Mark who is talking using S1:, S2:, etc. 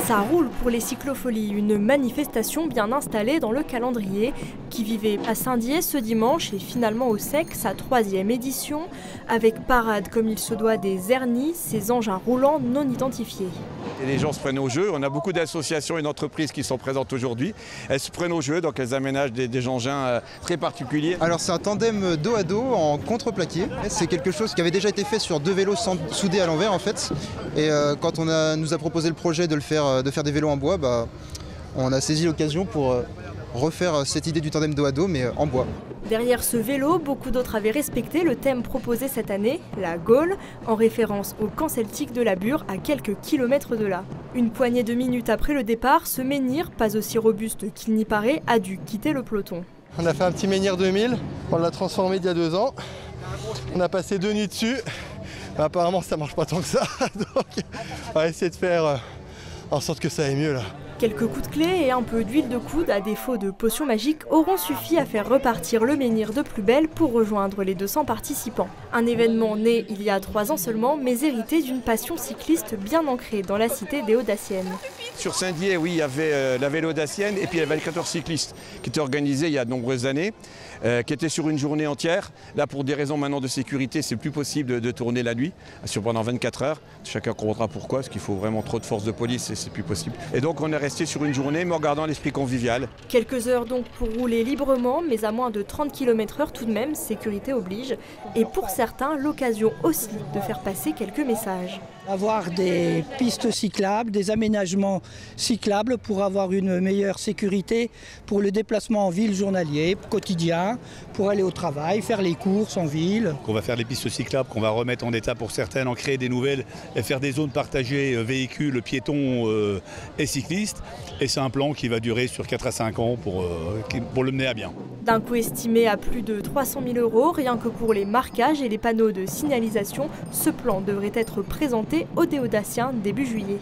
S1: Ça roule pour les cyclofolies, une manifestation bien installée dans le calendrier qui vivait à Saint-Dié ce dimanche et finalement au Sec, sa 3e édition, avec parade comme il se doit des Ernis, ces engins roulants non identifiés.
S2: Et les gens se prennent au jeu, on a beaucoup d'associations et d'entreprises qui sont présentes aujourd'hui. Elles se prennent au jeu, donc elles aménagent des engins très particuliers.
S3: Alors c'est un tandem dos à dos en contreplaqué. C'est quelque chose qui avait déjà été fait sur 2 vélos soudés à l'envers en fait. Et quand nous a proposé le projet de faire des vélos en bois, on a saisi l'occasion pour refaire cette idée du tandem dos à dos mais en bois.
S1: Derrière ce vélo, beaucoup d'autres avaient respecté le thème proposé cette année, la Gaule, en référence au camp celtique de la Bure à quelques kilomètres de là. Une poignée de minutes après le départ, ce menhir, pas aussi robuste qu'il n'y paraît, a dû quitter le peloton.
S4: On a fait un petit menhir 2000, on l'a transformé il y a 2 ans. On a passé 2 nuits dessus. Apparemment ça marche pas tant que ça, donc on va essayer de faire en sorte que ça aille mieux là.
S1: Quelques coups de clé et un peu d'huile de coude, à défaut de potions magiques, auront suffi à faire repartir le menhir de plus belle pour rejoindre les 200 participants. Un événement né il y a 3 ans seulement, mais hérité d'une passion cycliste bien ancrée dans la cité des Hauts-Daciennes.
S2: Sur Saint-Dié, oui, il y avait la Vélo Dacienne et puis il y avait le 14 cyclistes qui était organisé il y a de nombreuses années, qui était sur une journée entière. Là, pour des raisons maintenant de sécurité, c'est plus possible de tourner la nuit, pendant 24 heures. Chacun comprendra pourquoi, parce qu'il faut vraiment trop de force de police et c'est plus possible. Et donc on est resté sur une journée, mais en gardant l'esprit convivial.
S1: Quelques heures donc pour rouler librement, mais à moins de 30 km/h tout de même, sécurité oblige. Et pour certains, l'occasion aussi de faire passer quelques messages.
S5: Avoir des pistes cyclables, des aménagements cyclables pour avoir une meilleure sécurité pour le déplacement en ville journalier, quotidien, pour aller au travail, faire les courses en ville.
S6: On va faire les pistes cyclables, qu'on va remettre en état pour certaines, en créer des nouvelles et faire des zones partagées véhicules, piétons et cyclistes. Et c'est un plan qui va durer sur 4 à 5 ans pour le mener à bien.
S1: D'un coût estimé à plus de 300 000 €, rien que pour les marquages et les panneaux de signalisation, ce plan devrait être présenté aux Déodaciens début juillet.